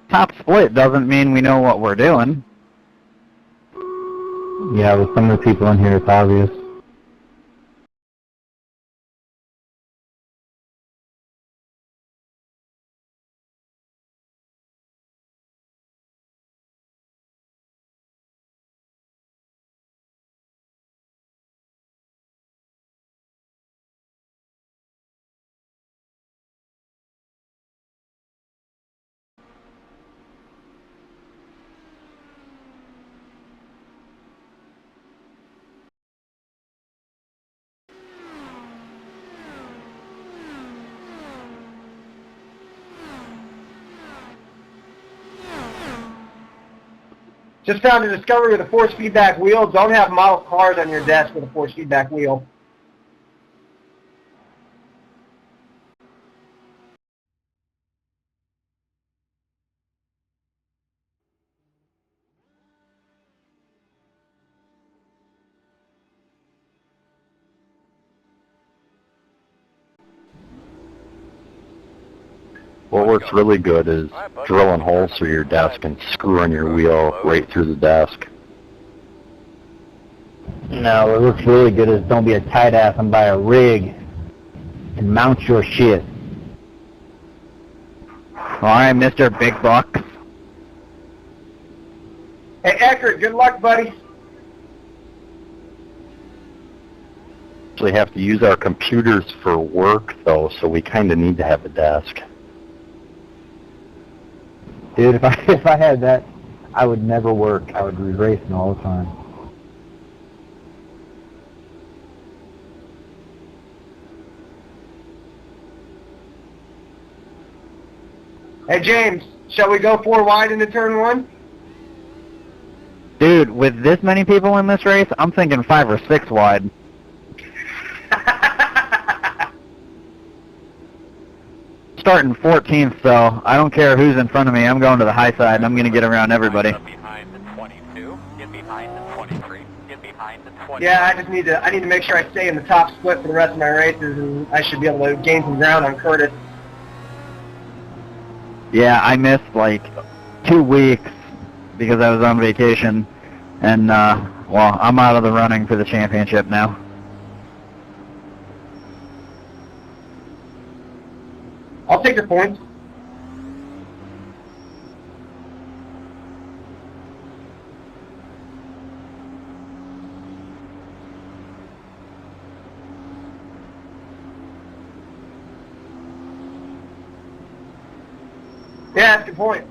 Top split doesn't mean we know what we're doing. Yeah, with some of the people in here, it's obvious. Just found a discovery with a force feedback wheel. Don't have model cars on your desk with a force feedback wheel. What works really good is drilling holes through your desk and screwing your wheel right through the desk. No, what looks really good is don't be a tight ass and buy a rig and mount your shit. Alright, Mr. Big Bucks. Hey, Eckert, good luck, buddy. Actually have to use our computers for work though, so we kind of need to have a desk. Dude, if I had that, I would never work. I would be racing all the time. Hey, James, shall we go 4 wide into turn 1? Dude, with this many people in this race, I'm thinking 5 or 6 wide. Starting 14th, so I don't care who's in front of me. I'm going to the high side, and I'm going to get around everybody. Behind the 22, get behind the 23, get behind the 20. Yeah, I need to make sure I stay in the top split for the rest of my races, and I should be able to gain some ground on Curtis. Yeah, I missed like 2 weeks because I was on vacation, and well, I'm out of the running for the championship now. I'll take the points. Yeah, that's a good point.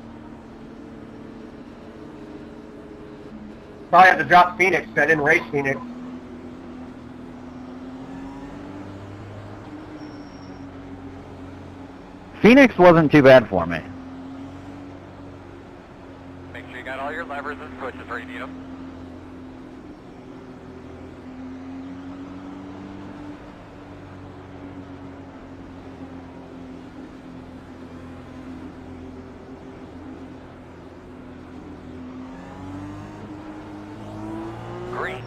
Probably have to drop Phoenix. I didn't race Phoenix. Phoenix wasn't too bad for me. Make sure you got all your levers and switches where you need them. Green.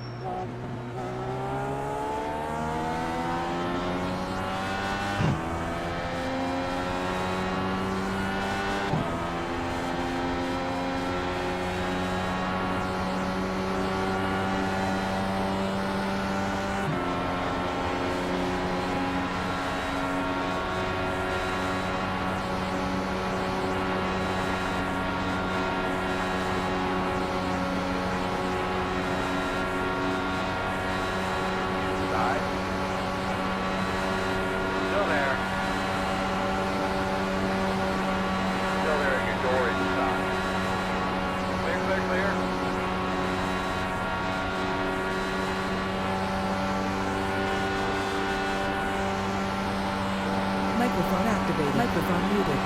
Microphone activated. Microphone muted.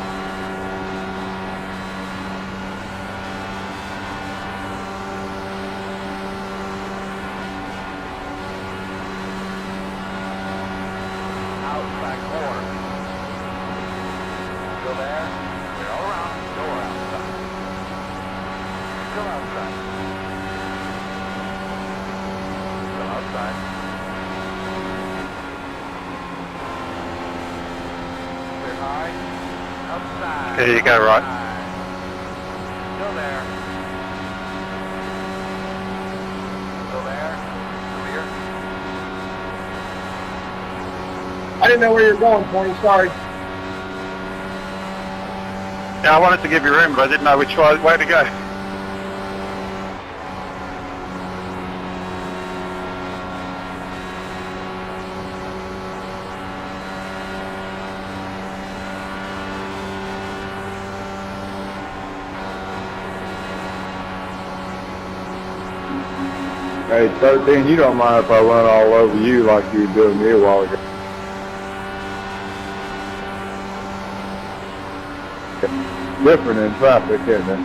Outside corner. Still there. Clear all around. Door outside. Still outside. Still outside. Clear high. Outside. Okay, you got it right. Still there. Still there. Clear. I didn't know where you were going, Tony. Sorry. Yeah, I wanted to give you room, but I didn't know which way to go. Hey, 13, you don't mind if I run all over you like you were doing me a while ago? Different in traffic, isn't it?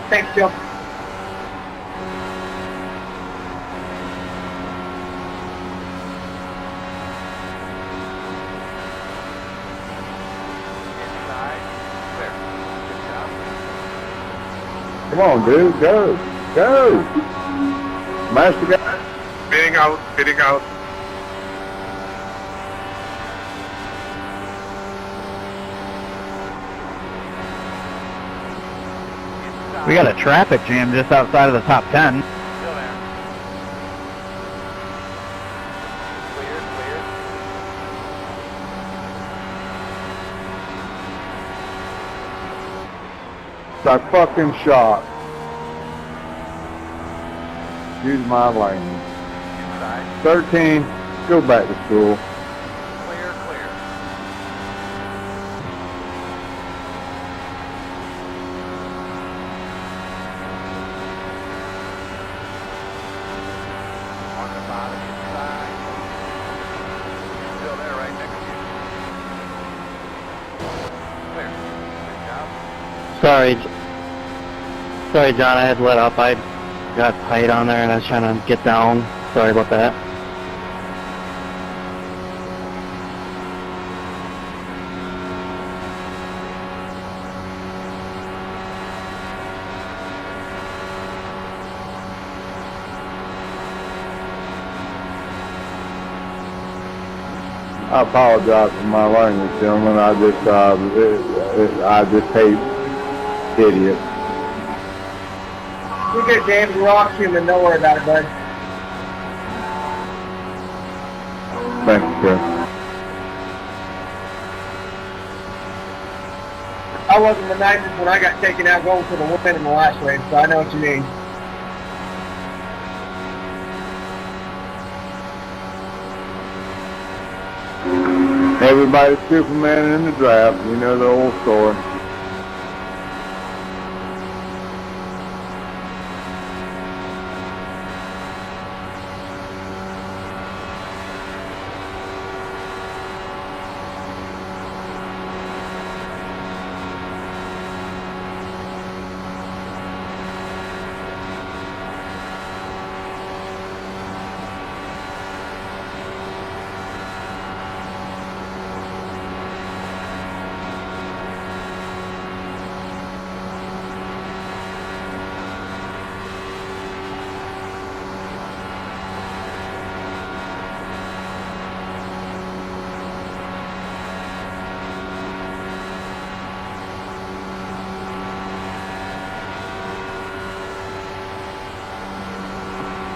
Thanks, Joe. Inside. Clear. Good job. Come on, dude, go, go! Master guy. Speeding out, speeding out. Inside. We got a traffic jam just outside of the top 10. Still there. Clear, clear. That fucking shot. Use my language. Inside. 13, go back to school. Clear, clear. On the bottom inside. Still there, right next to you. Clear. Good job. Sorry, John, I had to let up. I got tight on there and I was trying to get down. Sorry about that. I apologize for my language, gentlemen. I just hate idiots. You're good, James. We're all human. Don't worry about it, bud. Thank you, sir. I wasn't the nicest when I got taken out going for the win in the last race, so I know what you mean. Everybody's Superman in the draft. You know the old story.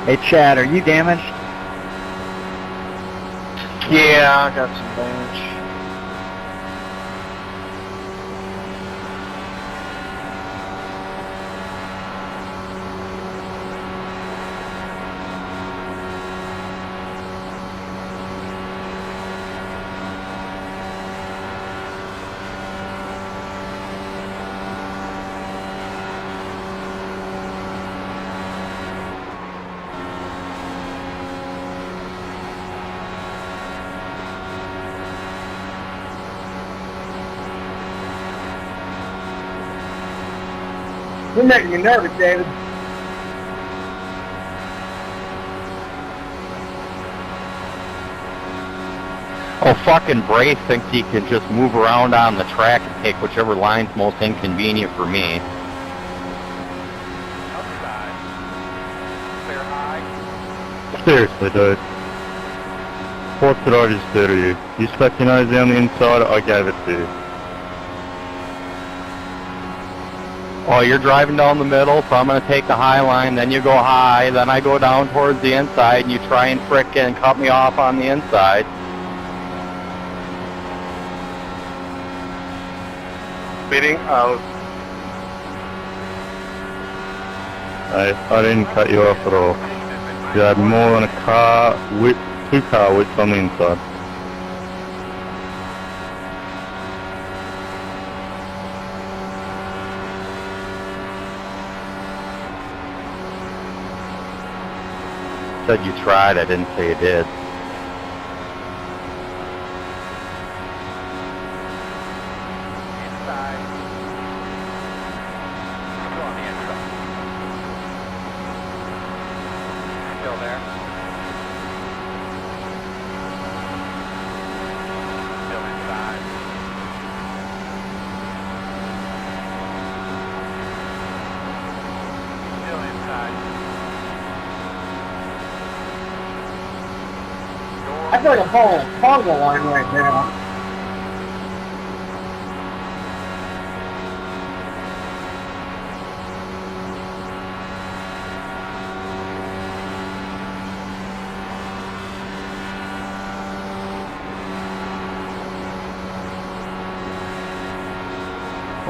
Hey Chad, are you damaged? Yeah, I got some damage. You're making me nervous, David. Oh, fucking Brace thinks he can just move around on the track and take whichever line's most inconvenient for me. Outside. Clear high. Seriously, dude. What did I just do to you? You stuck your nose down the inside, I gave it to you. Oh, you're driving down the middle, so I'm going to take the high line, then you go high, then I go down towards the inside, and you try and frickin' cut me off on the inside. Speeding out. I didn't cut you off at all. You had more than a car width, 2 car widths on the inside. Said you tried, I didn't say you did. Inside. Still on the inside. Still there. Still inside. Still inside. I feel like I'm following a Congo line right now.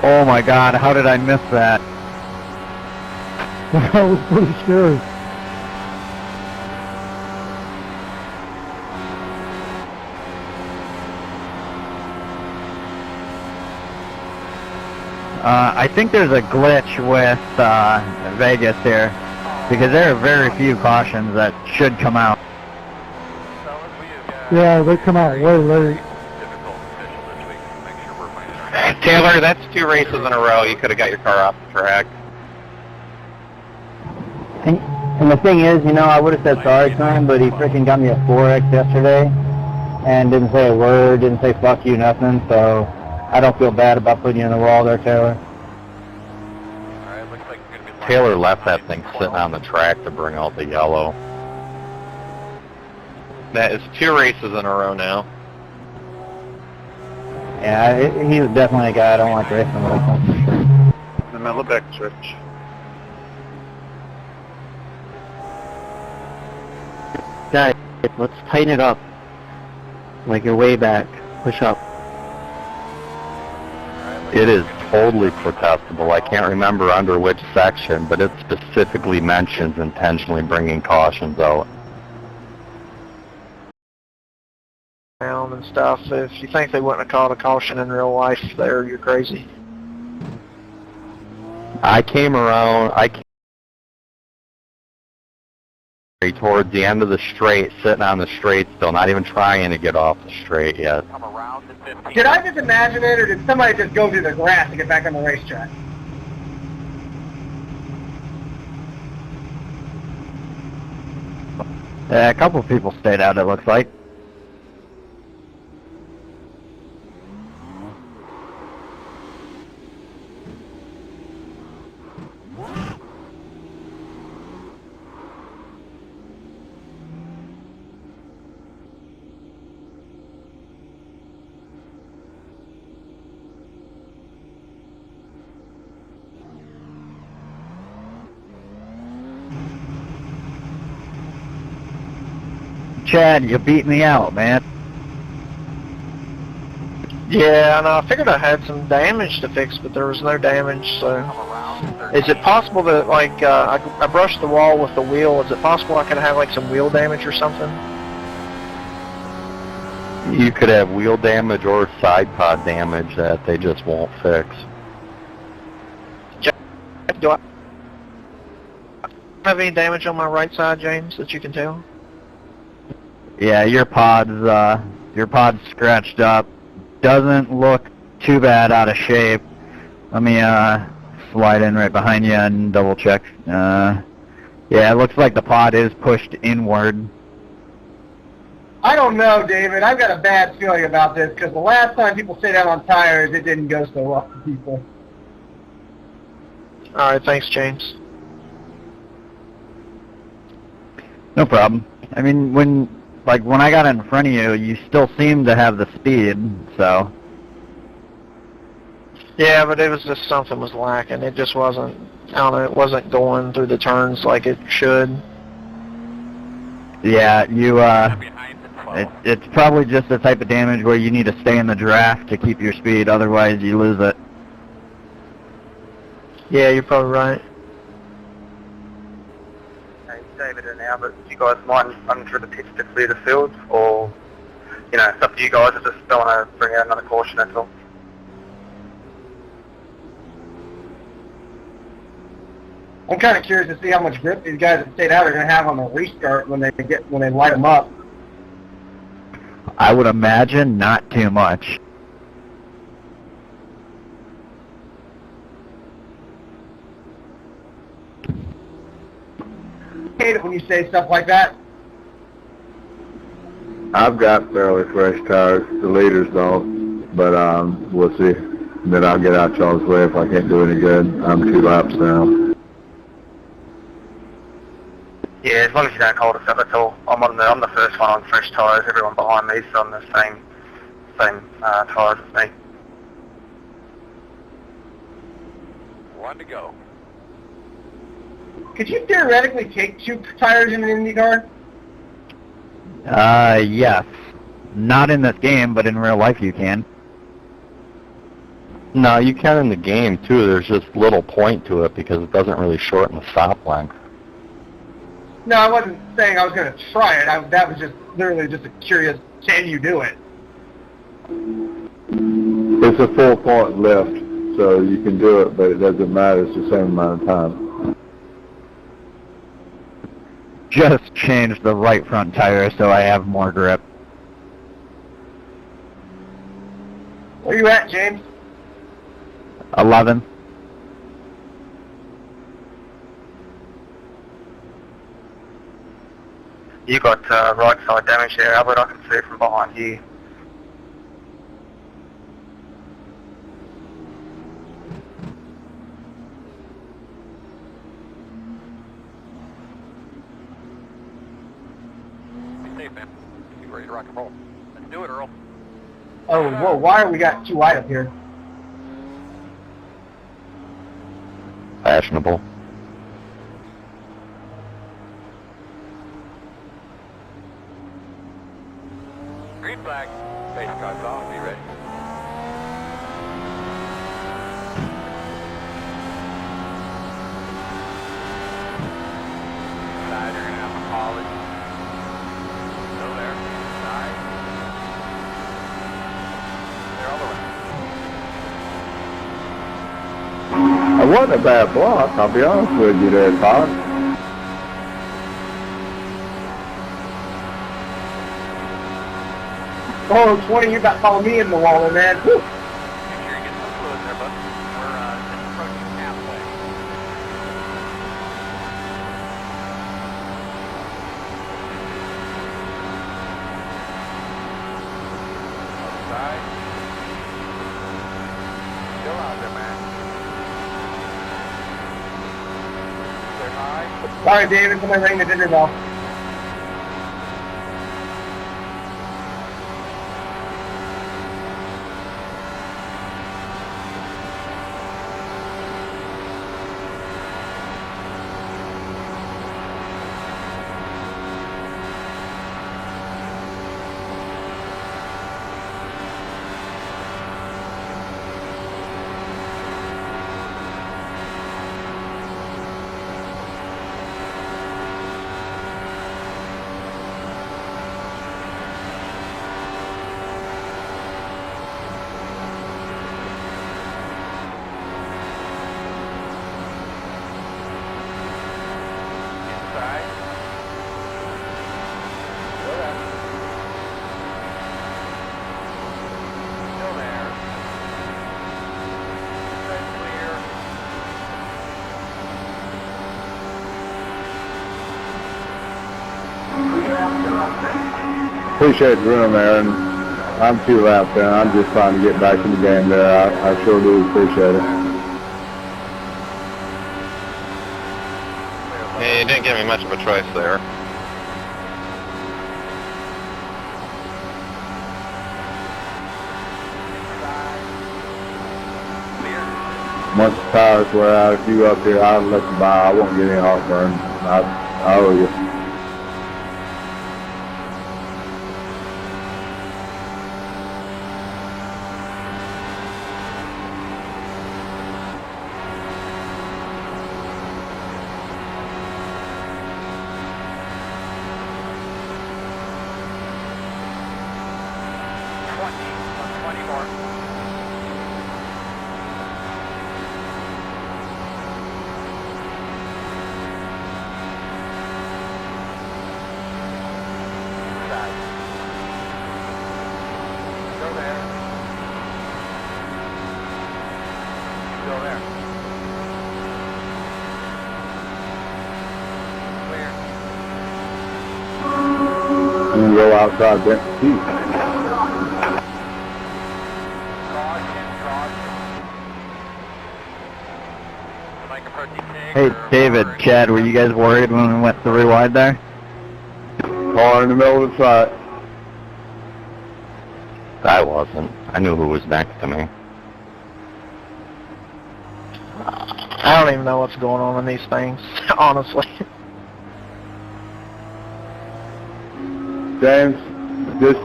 Oh my god, how did I miss that? That was pretty scary. I think there's a glitch with Vegas here, because there are very few cautions that should come out. Fellas, we have got Yeah, they come out way late. difficult official this week. Make sure we're finding our Taylor, that's 2 races in a row. You could have got your car off the track. And the thing is, you know, I would have said sorry to him, but he freaking got me a 4X yesterday, and didn't say a word, didn't say fuck you, nothing, so I don't feel bad about putting you in the wall there, Taylor. Alright, looks like we're going to be Taylor left that thing sitting on the track to bring out the yellow. That is 2 races in a row now. Yeah, he's definitely a guy I don't like racing with, that's for sure. In the middle of back switch. Guys, let's tighten it up. Like you're way back. Push up. It is totally protestable. I can't remember under which section, but it specifically mentions intentionally bringing cautions out. And stuff. If you think they wouldn't have called a caution in real life there, you're crazy. I came around, towards the end of the straight, sitting on the straight still, not even trying to get off the straight yet. come around to 15. Did I just imagine it, or did somebody just go through the grass to get back on the racetrack? Yeah, a couple people stayed out, it looks like. Chad, you beat me out, man. Yeah, and I figured I had some damage to fix, but there was no damage, so... Is it possible that, like, I brushed the wall with the wheel, is it possible I could have, like, some wheel damage or something? You could have wheel damage or side pod damage that they just won't fix. Do I have any damage on my right side, James, that you can tell? Yeah, your pod's scratched up. Doesn't look too bad out of shape. Let me slide in right behind you and double check. Yeah, it looks like the pod is pushed inward. I don't know, David. I've got a bad feeling about this, because the last time people stayed out on tires, it didn't go so well for people. Alright, thanks, James. No problem. I mean, when like when I got in front of you, you still seemed to have the speed, so. Yeah, but it was just something was lacking. It just wasn't, I don't know, it wasn't going through the turns like it should. Yeah, it's probably just the type of damage where you need to stay in the draft to keep your speed, otherwise you lose it. Yeah, you're probably right. Hey, David and Albert, do you guys mind running through the pits to clear the field, or, you know, it's up to you guys, I just don't want to bring out another caution, that's all. I'm kind of curious to see how much grip these guys that stayed out are going to have on the restart when they light them up. I would imagine not too much. I hate it when you say stuff like that. I've got fairly fresh tires. The leaders don't, but we'll see. Then I'll get out y'all's way if I can't do any good. I'm 2 laps now. Yeah, as long as you don't hold us up, that's all. I'm the first one on fresh tyres. Everyone behind me's on the same tyres as me. 1 to go. Could you theoretically take 2 tires in an Indycar? Yes. Not in this game, but in real life you can. No, you can in the game too. There's just little point to it because it doesn't really shorten the stop length. No, I wasn't saying I was going to try it. That was just literally just a curious, can you do it? It's a full point lift, so you can do it, but it doesn't matter. It's the same amount of time. Just change the right front tire so I have more grip. Where you at, James? 11. You got right side damage there, Albert. I can see it from behind you. Be safe, man. Be ready to rock and roll. Let's do it, Earl. Oh, whoa, why are we got 2 wide up here? Fashionable. Green flag. Base drives off. Be ready. Side, you're going to have to call it. Still there. Side. There all the way. It wasn't a bad block, I'll be honest with you there, Todd. Oh, 20, you about to follow me in the wall, man. Whew. Make sure you get some fluid there, bud. We're just approaching halfway. Other side. Still out there, man. Clear high. Sorry, David, somebody rang the dinner bell. Inside. Still there. Still there. Inside clear. Appreciate the room, Aaron. I'm 2 laps down. I'm just trying to get back in the game there. I sure do appreciate it. Yeah, you didn't give me much of a choice there. once the tires wear out, if you up here, I'll let you by. I won't get any heartburn. I owe you. And go outside that seat. Hey, David, Chad, were you guys worried when we went three wide there? Car in the middle of the track. I wasn't. I knew who was next to me. I don't even know what's going on in these things, honestly. James, just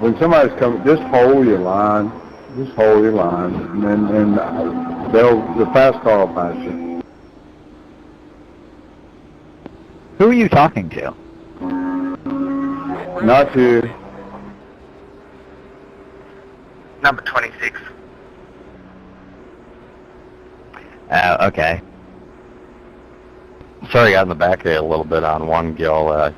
when somebody's coming, just hold your line. Just hold your line, and the fast car will pass you. Who are you talking to? Not you. Number 26. Okay. Sorry, I got in the back of you a little bit on one gill.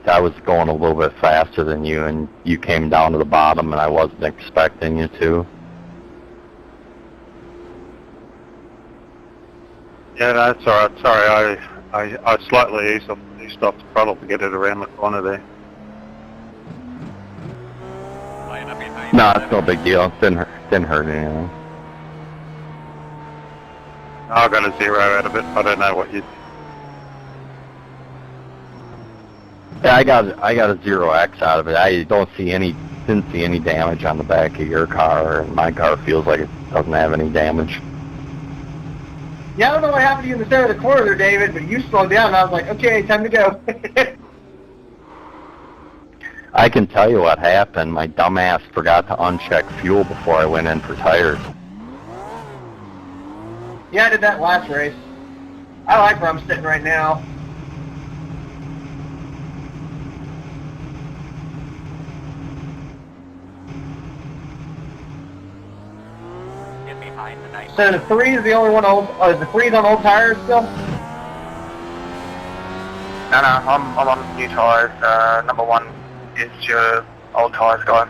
I was going a little bit faster than you, and you came down to the bottom, and I wasn't expecting you to. Yeah, that's all right. Sorry, I slightly eased off the throttle to get it around the corner there. No, it's no big deal. It didn't hurt anything. I got a 0 out of it. I don't know what you... Yeah, I got a 0x out of it. I didn't see any damage on the back of your car, and my car feels like it doesn't have any damage. Yeah, I don't know what happened to you in the center of the corner there, David, but you slowed down, and I was like, okay, time to go. I can tell you what happened. My dumbass forgot to uncheck fuel before I went in for tires. Yeah, I did that last race. I like where I'm sitting right now. So the 3 is the only one old. The 3's on old tires still? No, I'm on new tyres. Number 1 is your old tyres guy.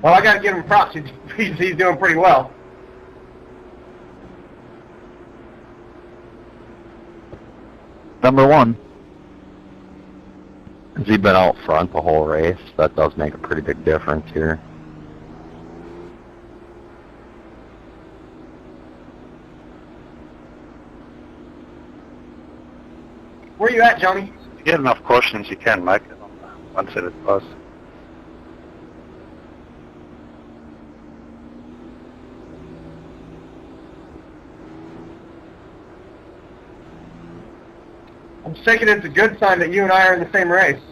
Well, I got to give him props. He's doing pretty well. Number 1. Has he been out front the whole race? That does make a pretty big difference here. Where you at, Johnny? You get enough cautions, you can make it on one set of tires. I'm thinking it's a good sign that you and I are in the same race.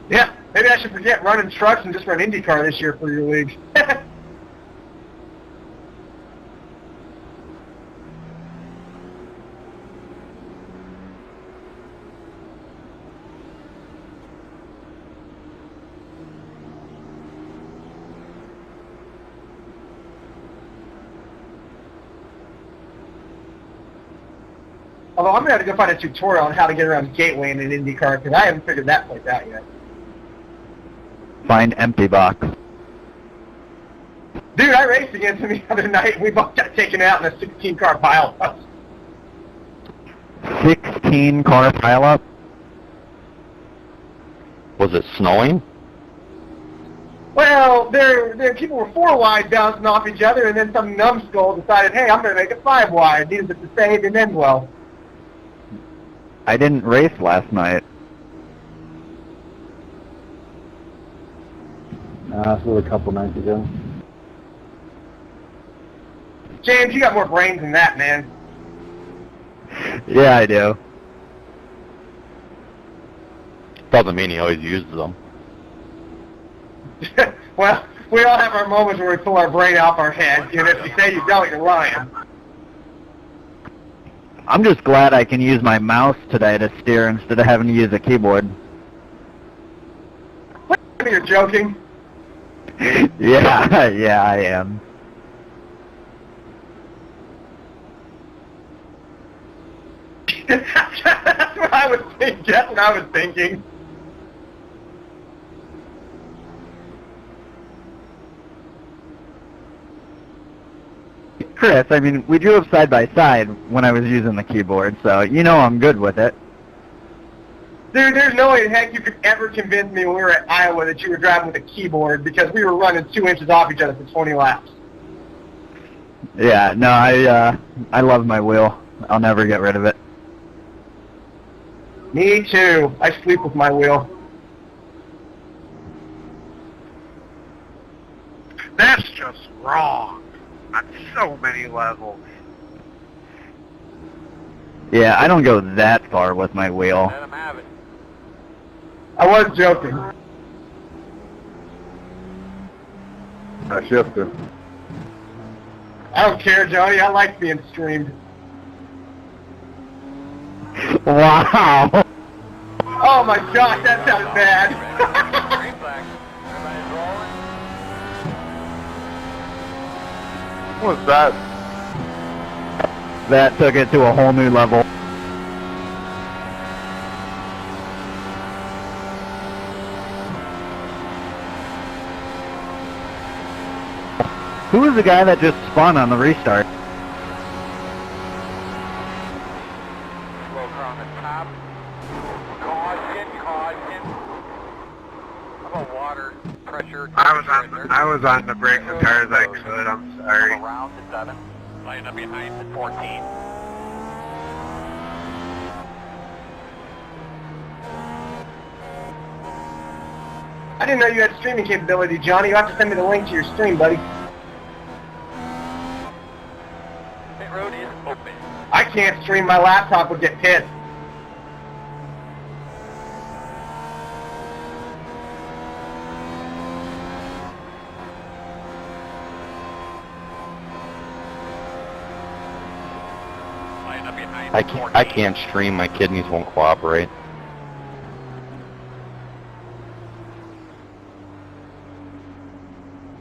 Yeah, maybe I should forget running trucks and just run IndyCar this year for your league. Although I'm going to have to go find a tutorial on how to get around Gateway in an IndyCar, because I haven't figured that place out yet. Find empty box. Dude, I raced against him the other night, and we both got taken out in a 16-car pileup. 16-car pileup? Was it snowing? Well, there people were 4 wide bouncing off each other, and then some numbskull decided, hey, I'm going to make it 5 wide. Needless to say, it didn't end well. I didn't race last night. This was a couple nights ago. James, you got more brains than that, man. Yeah, I do. Doesn't mean he always uses them. Well, we all have our moments where we pull our brain off our head, and if you say you don't, you're lying. I'm just glad I can use my mouse today to steer instead of having to use a keyboard. What? You're joking? Yeah, yeah, I am. That's what I was thinking. That's what I was thinking. Chris, I mean, we drove side by side when I was using the keyboard, so you know I'm good with it. Dude, there's no way in heck you could ever convince me when we were at Iowa that you were driving with a keyboard because we were running 2 inches off each other for 20 laps. Yeah, no, I love my wheel. I'll never get rid of it. Me too. I sleep with my wheel. That's just wrong on so many levels. Yeah, I don't go that far with my wheel. Let him have it. I was joking. I shifted. I don't care, Johnny. I like being streamed. Wow! Oh my gosh, that sounds bad. Green flag. Everybody's rolling. What was that? That took it to a whole new level. Who was the guy that just spun on the restart? Smoker on the top. Caution, caution. How about water pressure? I was on the brakes as hard as I could. I'm sorry. Around to 7. Line up behind at 14. I didn't know you had streaming capability, Johnny. You have to send me the link to your stream, buddy. Pit road is open. I can't stream. My laptop would get pissed. Line up behind I at can't, 14. I can't stream. My kidneys won't cooperate.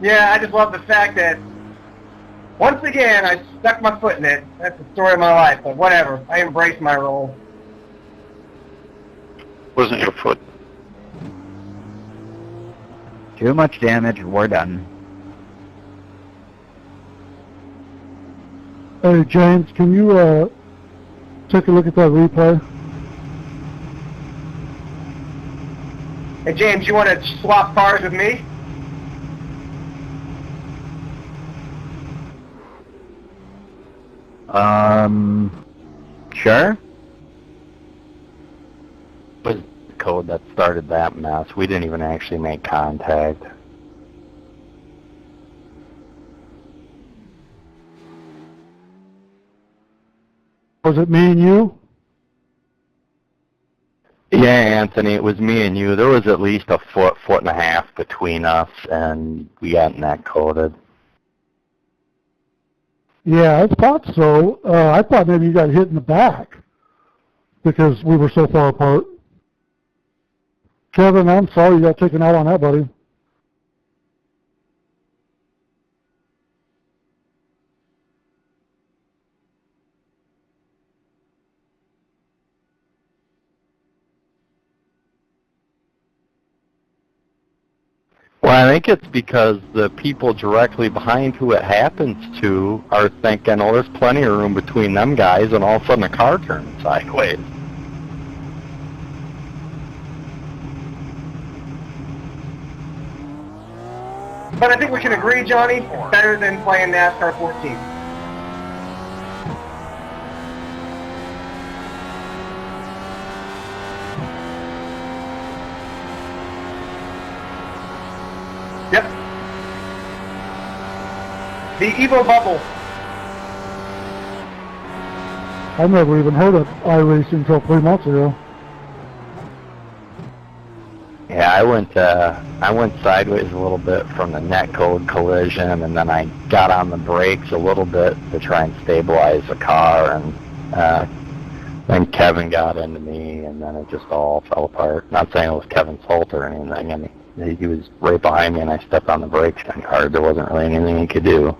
Yeah, I just love the fact that once again I stuck my foot in it. That's the story of my life, but whatever. I embrace my role. Wasn't your foot? Too much damage, we're done. Hey, James, can you take a look at that replay? Hey James, you want to swap cars with me? Sure? What was the code that started that mess? We didn't even actually make contact. Was it me and you? Yeah, Anthony, it was me and you. There was at least a foot and a half between us, and we got neck coded. Yeah, I thought so. I thought maybe you got hit in the back because we were so far apart. Kevin, I'm sorry you got taken out on that, buddy. Well, I think it's because the people directly behind who it happens to are thinking, oh, there's plenty of room between them guys, and all of a sudden a car turns sideways. But I think we can agree, Johnny, it's better than playing NASCAR 14. The Evo Bubble. I never even heard of iRacing until 3 months ago. Yeah, I went sideways a little bit from the netcode collision, and then I got on the brakes a little bit to try and stabilize the car, and then Kevin got into me, and then it just all fell apart. Not saying it was Kevin's fault or anything. I mean, he was right behind me, and I stepped on the brakes kind of hard. There wasn't really anything he could do.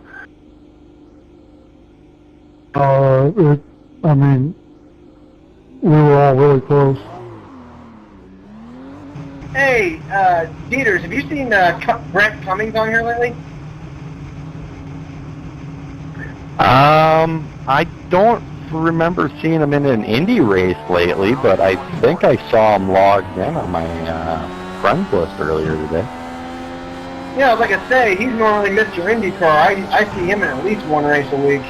I mean, we were all really close. Hey, Dieters, have you seen Brent Cummings on here lately? I don't remember seeing him in an Indy race lately, but I think I saw him logged in on my friends list earlier today. Yeah, like I say, he's normally Mr. IndyCar. I see him in at least one race a week.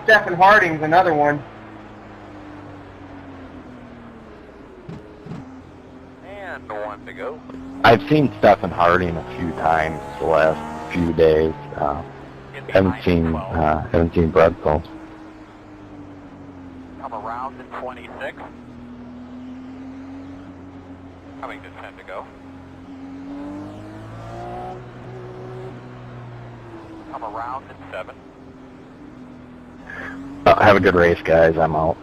Stephen Harding's another one. And one to go. I've seen Stephen Harding a few times the last few days. Haven't seen Bredfeld. Come around in 26. Coming to 10 to go. Come around in 7. Have a good race, guys. I'm out.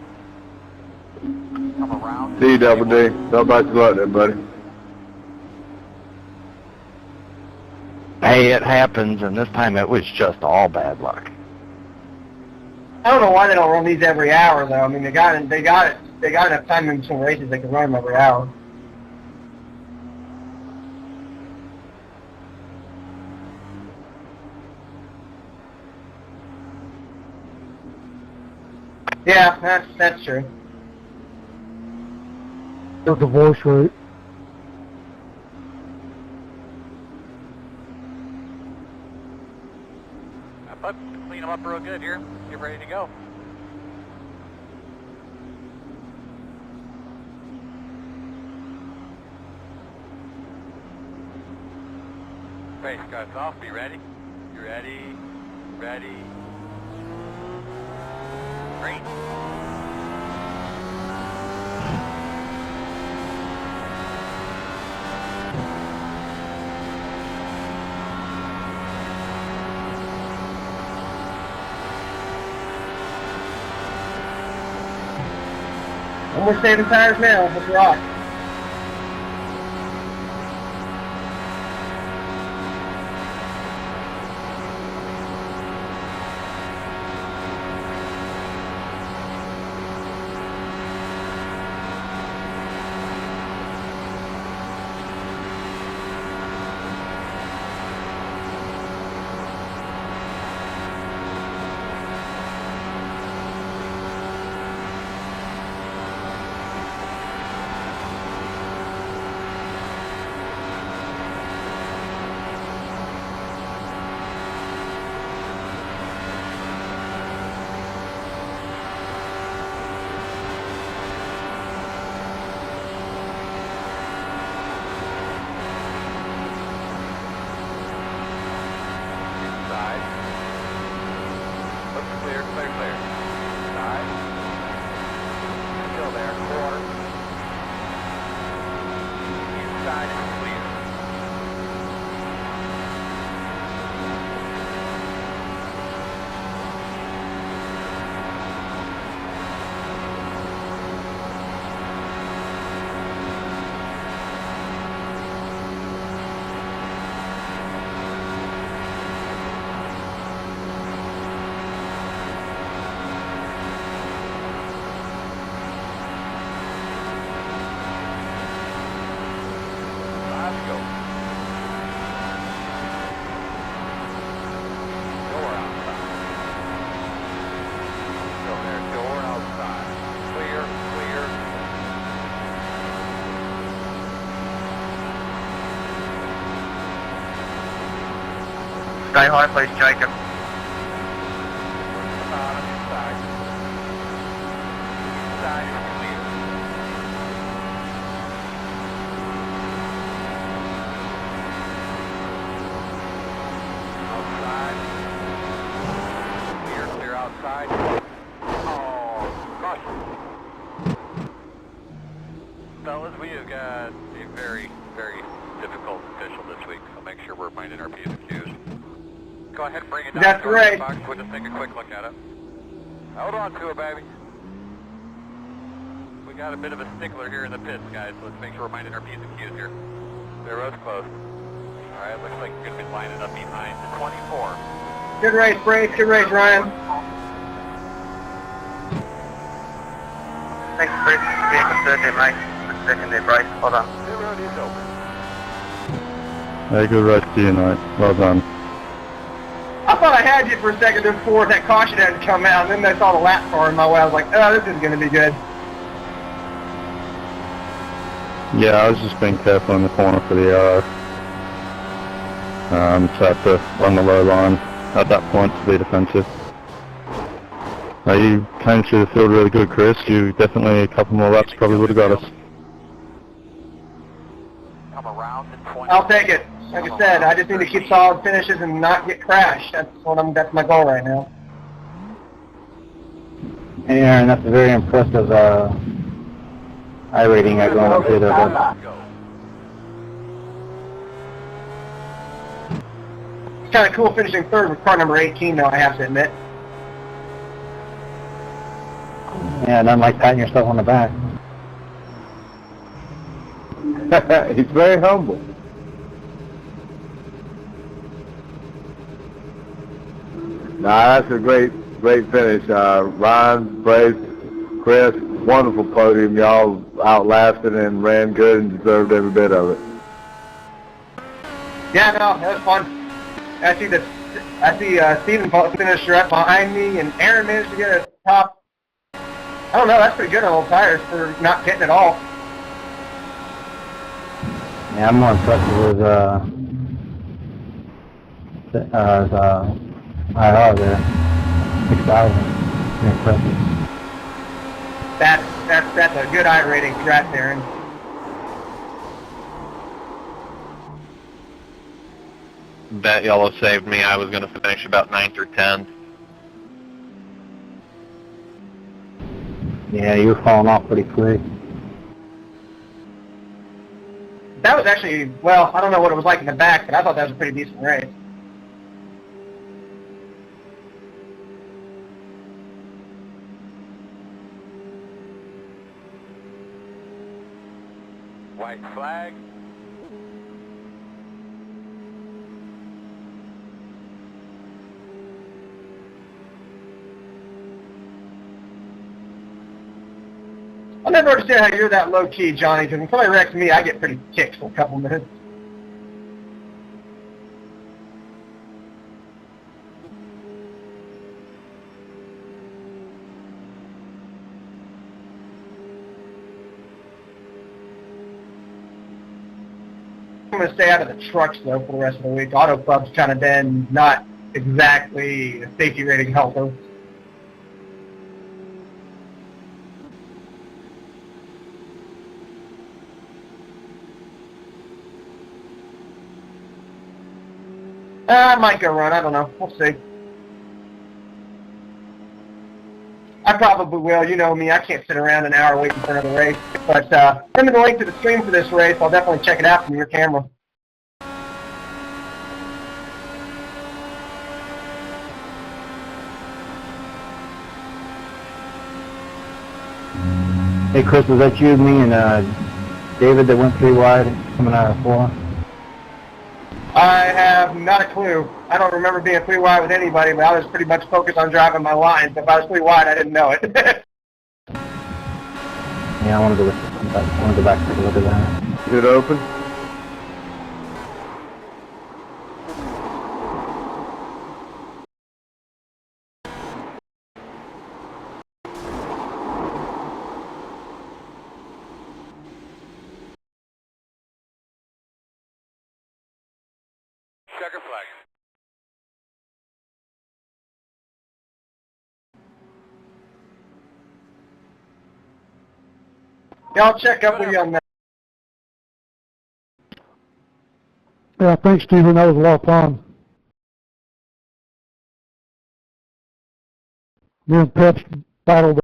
Come around. D double D. How about you out there, buddy? Hey, it happens, and this time it was just all bad luck. I don't know why they don't run these every hour though. I mean, they got enough time in between races. They can run them every hour. Yeah, that's true. The divorce rate. Let's clean them up real good here. Get ready to go. Race starts off. Be ready. You ready? Ready. Green. And we're saving tires now. Let's rock. Stay high, please, Jacob. Inside is clear. we have got a very, very difficult official this week, so make sure we're minding our P's and Q's. Go ahead and bring it down. That's right. Box. We'll just take a quick look at it. Hold on to it, baby. We got a bit of a stickler here in the pits, guys, so let's make sure we're minding our P's and Q's here. The road's close. Alright, looks like you're going to be lining up behind the 24. Good race, Brace. Good race, Ryan. Thanks, Bruce. Being concerned there, mate. Good second there, Brace. Hold on. The road is open. Hey, good race to you, mate. Well done. I thought I had you for a second before that caution had to come out, and then I saw the lap car in my way. I was like, oh, this is going to be good. Yeah, I was just being careful in the corner for the arrow. So I had to run the low line at that point to be defensive. You came through the field really good, Chris. You definitely, a couple more laps probably would have got us. Come around in 20. I'll take it. Like I said, I just need to keep solid finishes and not get crashed. That's my goal right now. Hey, Aaron, that's a very impressive iRating I going up here there. It's kind of cool finishing third with car number 18, though, I have to admit. Yeah, nothing like patting yourself on the back. He's very humble. Nah, that's a great finish. Ryan, Brace, Chris, wonderful podium. Y'all outlasted and ran good and deserved every bit of it. Yeah, no, that was fun. I see Steven finished right behind me, and Aaron managed to get a top. I don't know, that's pretty good on old tires for not pitting at all. Yeah, I'm more impressed with IR there. 6,000. Impressive. That's a good iRating. Congrats, Aaron. That yellow saved me. I was going to finish about 9th or 10th. Yeah, you were falling off pretty quick. That was actually, well, I don't know what it was like in the back, but I thought that was a pretty decent race. White flag. I'll never understand how you're that low-key, Johnny, because when somebody wrecks me, I get pretty kicked for a couple minutes. I'm going to stay out of the trucks, though, for the rest of the week. Auto Club's kind of been not exactly a safety rating helper. I might go run. I don't know. We'll see. I probably will. You know me. I can't sit around an hour waiting for another race. But send me the link to the stream for this race. I'll definitely check it out from your camera. Hey, Chris, was that you, me, and David that went 3 wide coming out of 4? I have not a clue. I don't remember being 3 wide with anybody, but I was pretty much focused on driving my line. So if I was 3 wide, I didn't know it. Yeah, I want to go back and take a look at that. Is it open? Checker flag. Yeah, I'll check up with you on that. Yeah, thanks, Steven. That was a lot of fun. Me and Peps battled